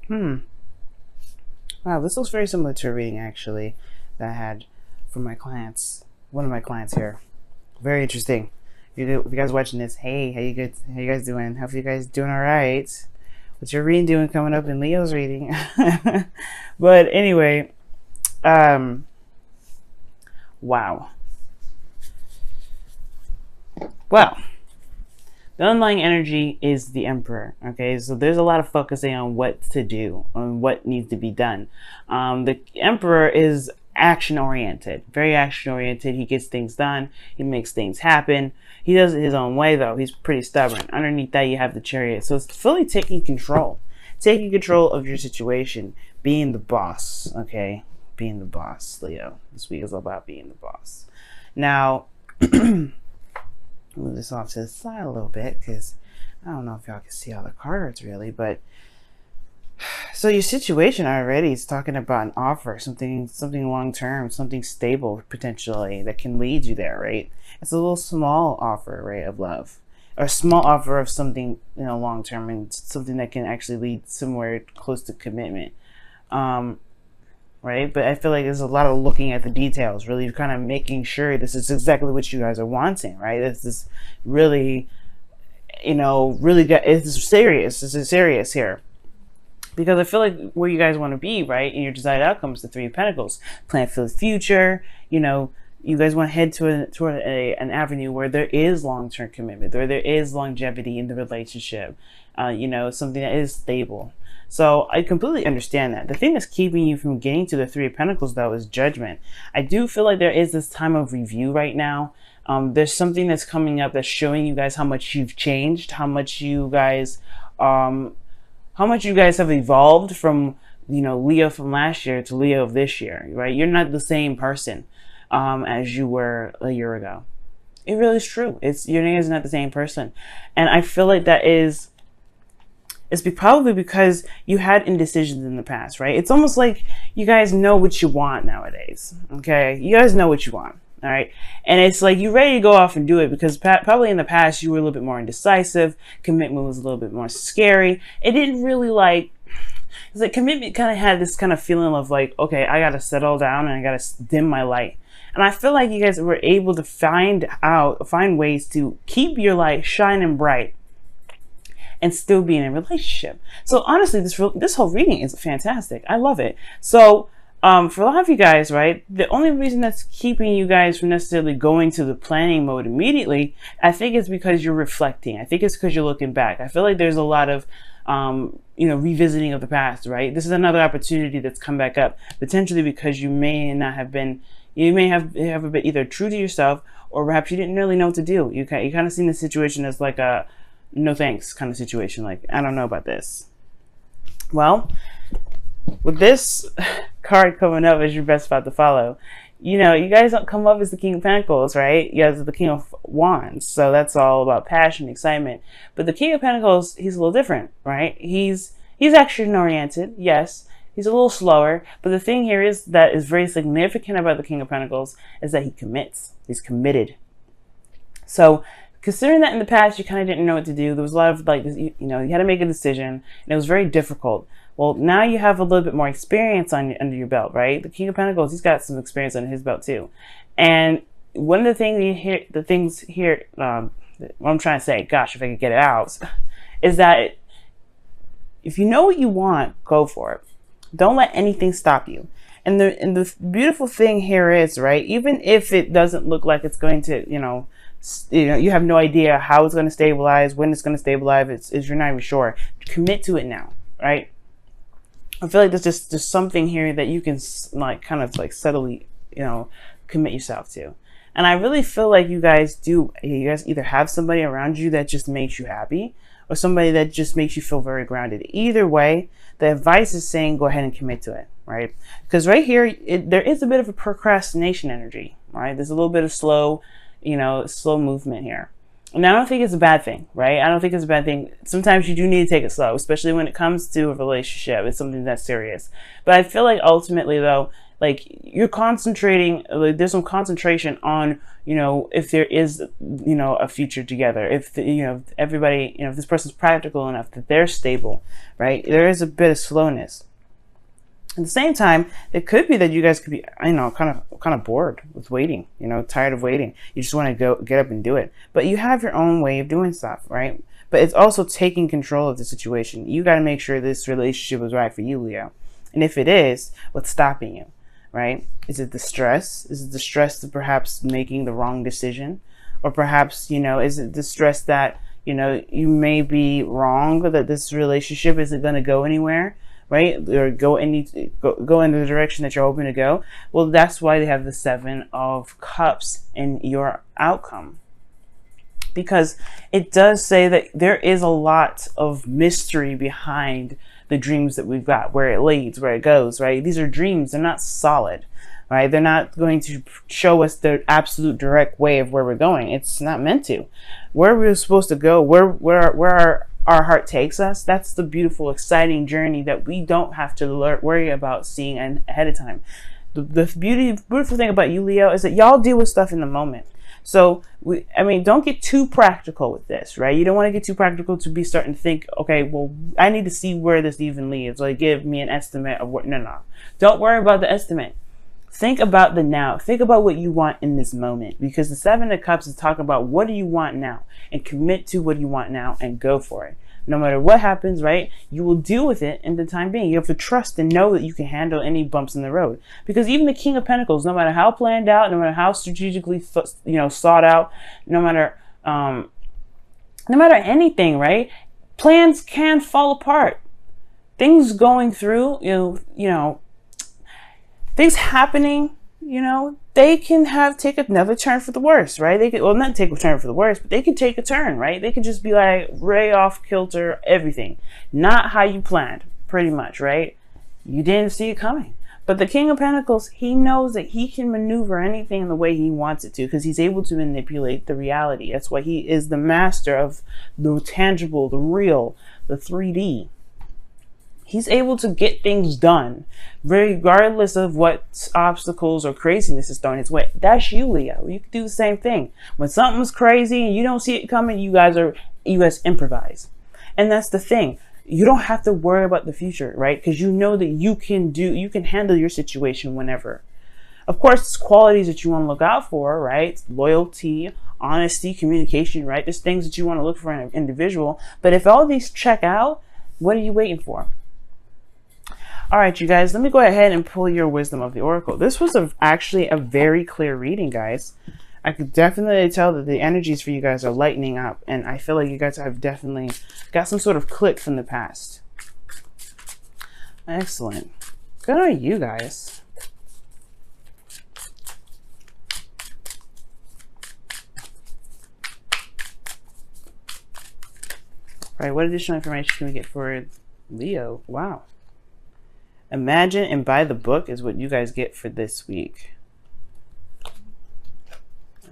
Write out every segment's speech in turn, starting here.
Wow, this looks very similar to a reading actually that I had from my clients. One of my clients here. Very interesting. If you guys watching this, hey, how you guys doing? Hope you guys doing all right. What's your reading doing coming up in Leo's reading? But anyway, wow. Well, the underlying energy is the Emperor. Okay, so there's a lot of focusing on what to do, on what needs to be done. The Emperor is action oriented, very action oriented. He gets things done. He makes things happen. He does it his own way, though. He's pretty stubborn. Underneath that, you have the Chariot. So it's fully taking control of your situation, being the boss. Okay, being the boss, Leo. This week is all about being the boss. Now, move this off to the side a little bit because I don't know if y'all can see all the cards really, but so your situation already is talking about an offer, something long term, something stable potentially that can lead you there, right? It's a little small offer, right, of love, or a small offer of something, long term, and something that can actually lead somewhere close to commitment, right? But I feel like there's a lot of looking at the details, really kind of making sure this is exactly what you guys are wanting, right? This is really, it's serious. This is serious here. Because I feel like where you guys want to be, right, in your desired outcomes, the Three of Pentacles, plan for the future. You guys want to head toward an avenue where there is long-term commitment, where there is longevity in the relationship. Something that is stable. So I completely understand that. The thing that's keeping you from getting to the Three of Pentacles, though, is judgment. I do feel like there is this time of review right now. There's something that's coming up that's showing you guys how much you've changed, how much you guys have evolved from, Leo from last year to Leo of this year, right? You're not the same person as you were a year ago. It really is true. Your name is not the same person. And I feel like it's probably because you had indecisions in the past, right? It's almost like you guys know what you want nowadays, okay? You guys know what you want. All right. And it's like you're ready to go off and do it because probably in the past you were a little bit more indecisive. Commitment was a little bit more scary. It didn't really it's like commitment kind of had this kind of feeling of like, okay, I got to settle down and I got to dim my light. And I feel like you guys were able to find ways to keep your light shining bright and still be in a relationship. So honestly, this whole reading is fantastic. I love it. So, for a lot of you guys, right, the only reason that's keeping you guys from necessarily going to the planning mode immediately, I think it's because you're reflecting. I think it's because you're looking back. I feel like there's a lot of, revisiting of the past, right? This is another opportunity that's come back up, potentially because you may have been a bit either true to yourself or perhaps you didn't really know what to do. You kind of seen the situation as like a no thanks kind of situation. Like, I don't know about this. Well, with this card coming up as your best spot to follow, you guys don't come up as the King of Pentacles, right? You guys are the King of Wands. So that's all about passion, excitement. But the King of Pentacles, he's a little different, right? He's action oriented, yes. He's a little slower. But the thing here is that is very significant about the King of Pentacles is that he commits. He's committed. So considering that in the past you kind of didn't know what to do, there was a lot of you had to make a decision, and it was very difficult. Well, now you have a little bit more experience under your belt, right? The King of Pentacles, he's got some experience under his belt too. And one of the things here, what I'm trying to say, gosh, if I could get it out, is that if you know what you want, go for it. Don't let anything stop you. And the beautiful thing here is, right, even if it doesn't look like it's going to, you have no idea how it's going to stabilize, when it's going to stabilize, you're not even sure. Commit to it now, right? I feel like there's just something here that you can kind of subtly, commit yourself to. And I really feel like you guys either have somebody around you that just makes you happy or somebody that just makes you feel very grounded. Either way, the advice is saying go ahead and commit to it, right? Because right here, there is a bit of a procrastination energy, right? There's a little bit of slow movement here. And I don't think it's a bad thing, right? I don't think it's a bad thing. Sometimes you do need to take it slow, especially when it comes to a relationship. It's something that's serious. But I feel like ultimately, though, Like you're concentrating, like there's some concentration on, you know, if there is, you know, a future together, if the, you know, everybody, you know, if this person's practical enough that they're stable, right? There is a bit of slowness. At the same time, it could be that you guys could be, you know, kind of bored with waiting, you know, tired of waiting. You just want to go get up and do it. But you have your own way of doing stuff, right? But it's also taking control of the situation. You got to make sure this relationship is right for you, Leo. And if it is, what's stopping you, right? Is it the stress? Is it the stress of perhaps making the wrong decision? Or perhaps, you know, is it the stress that, you know, you may be wrong, that this relationship isn't going to go anywhere? Right? Or go in the direction that you're hoping to go. Well, that's why they have the 7 of Cups in your outcome. Because it does say that there is a lot of mystery behind the dreams that we've got, where it leads, where it goes, right? These are dreams. They're not solid, right? They're not going to show us the absolute direct way of where we're going. It's not meant to. Where we're supposed to go, where our heart takes us, that's the beautiful, exciting journey that we don't have to worry about seeing ahead of time. The beautiful thing about you, Leo, is that y'all deal with stuff in the moment. So, don't get too practical with this, right? You don't want to get too practical to be starting to think, okay, well, I need to see where this even leads. Like, give me an estimate of what, no. Don't worry about the estimate. Think about the now. Think about what you want in this moment, because the 7 of Cups is talking about what do you want now, and commit to what you want now and go for it. No matter what happens, right, you will deal with it in the time being. You have to trust and know that you can handle any bumps in the road. Because even the King of Pentacles, no matter how planned out, no matter how strategically, sought out, no matter anything, right, plans can fall apart. Things going through, things happening, they can take another turn for the worse, right? They could, well, not take a turn for the worse, but they can take a turn, right? They can just be like way off kilter, everything. Not how you planned, pretty much, right? You didn't see it coming. But the King of Pentacles, he knows that he can maneuver anything the way he wants it to, because he's able to manipulate the reality. That's why he is the master of the tangible, the real, the 3D. He's able to get things done regardless of what obstacles or craziness is thrown his way. That's you, Leo. You can do the same thing. When something's crazy and you don't see it coming, you guys improvise. And that's the thing. You don't have to worry about the future, right? Because you know that you can handle your situation whenever. Of course, it's qualities that you want to look out for, right? Loyalty, honesty, communication, right? There's things that you want to look for in an individual. But if all these check out, what are you waiting for? All right, you guys, let me go ahead and pull your wisdom of the oracle. This was actually a very clear reading, guys. I could definitely tell that the energies for you guys are lightening up, and I feel like you guys have definitely got some sort of click from the past. Excellent. Good on you guys. All right, what additional information can we get for Leo? Wow. Imagine and buy the book is what you guys get for this week.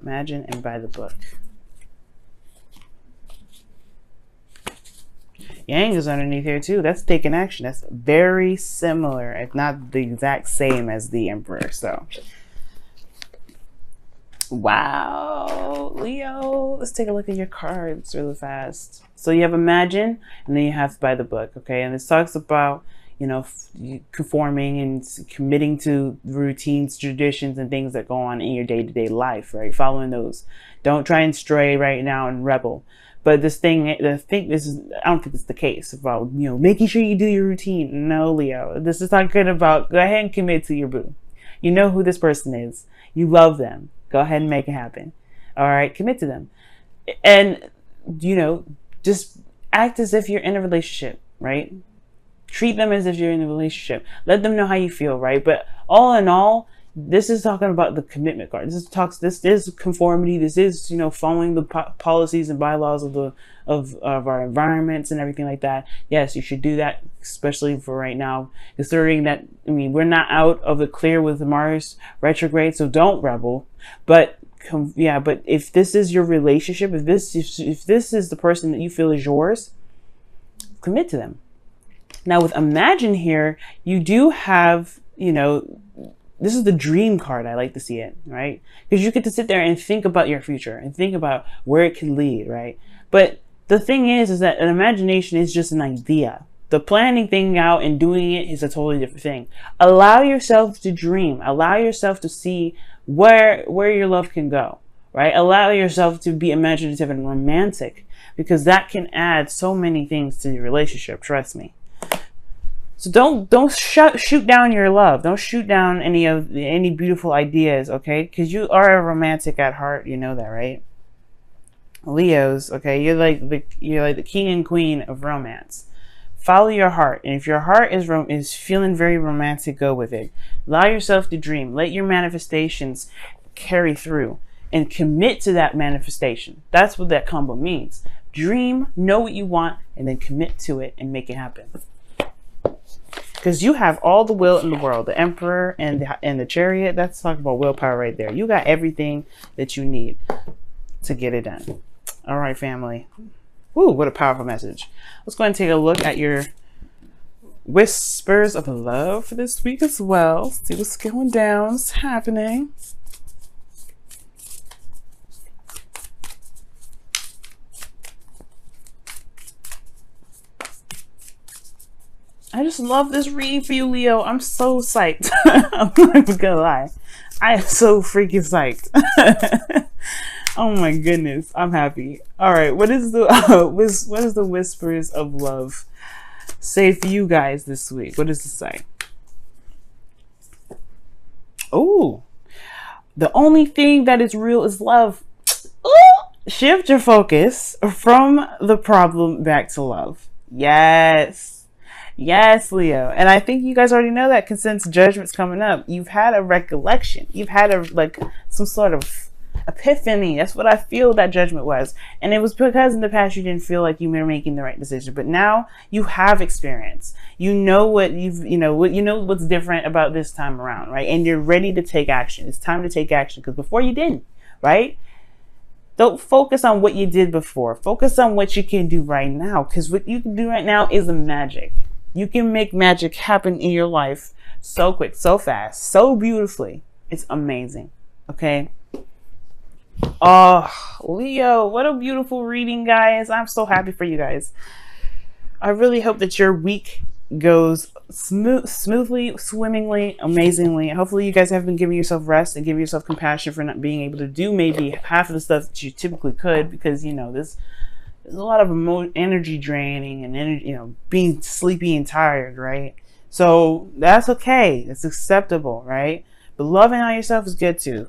Imagine and buy the book. Yang is underneath here too. That's taking action. That's very similar, if not the exact same as the Emperor. So, wow, Leo. Let's take a look at your cards really fast. So you have Imagine, and then you have Buy the book. Okay, and this talks about, conforming and committing to routines, traditions, and things that go on in your day-to-day life, right? Following those. Don't try and stray right now and rebel. But I don't think it's the case about, making sure you do your routine. No, Leo. This is not good about, go ahead and commit to your boo. You know who this person is. You love them. Go ahead and make it happen. All right? Commit to them. And, just act as if you're in a relationship, right? Treat them as if you're in a relationship. Let them know how you feel, right? But all in all, this is talking about the commitment card. This is conformity. This is, following the policies and bylaws of our environments and everything like that. Yes, you should do that, especially for right now, considering that, we're not out of the clear with Mars retrograde, so don't rebel. But but if this is your relationship, if this is the person that you feel is yours, commit to them. Now with Imagine here, you do have, This is the dream card. I like to see it, right? Because you get to sit there and think about your future and think about where it could lead, right? But the thing is that an imagination is just an idea. The planning thing out and doing it is a totally different thing. Allow yourself to dream. Allow yourself to see where your love can go, right? Allow yourself to be imaginative and romantic, because that can add so many things to your relationship. Trust me. So don't shoot down your love. Don't shoot down any beautiful ideas, okay? Because you are a romantic at heart. You know that, right? Leos, okay? You're like the king and queen of romance. Follow your heart, and if your heart is feeling very romantic, go with it. Allow yourself to dream. Let your manifestations carry through, and commit to that manifestation. That's what that combo means. Dream, know what you want, and then commit to it and make it happen. Because you have all the will in the world. The Emperor and the Chariot. That's talking about willpower right there. You got everything that you need to get it done. All right, family. Ooh, what a powerful message. Let's go ahead and take a look at your whispers of love for this week as well. See what's going down, what's happening. I just love this read for you, Leo. I'm so psyched. I'm not even gonna lie. I am so freaking psyched. Oh my goodness, I'm happy. All right, what is the whispers of love say for you guys this week? What does it say? Oh, the only thing that is real is love. Ooh, shift your focus from the problem back to love. Yes, Leo. And I think you guys already know that, because since Judgment's coming up, you've had a recollection. You've had some sort of epiphany. That's what I feel that Judgment was. And it was because in the past you didn't feel like you were making the right decision, but now you have experience. You know what's different about this time around, right? And you're ready to take action. It's time to take action, because before you didn't, right? Don't focus on what you did before. Focus on what you can do right now, because what you can do right now is magic. You can make magic happen in your life so quick, so fast, so beautifully. It's amazing. Okay? Oh, Leo, what a beautiful reading, guys. I'm so happy for you guys. I really hope that your week goes smoothly, swimmingly, amazingly. Hopefully you guys have been giving yourself rest and giving yourself compassion for not being able to do maybe half of the stuff that you typically could, because there's a lot of energy draining and being sleepy and tired, right? So that's okay. That's acceptable, right? But loving on yourself is good too.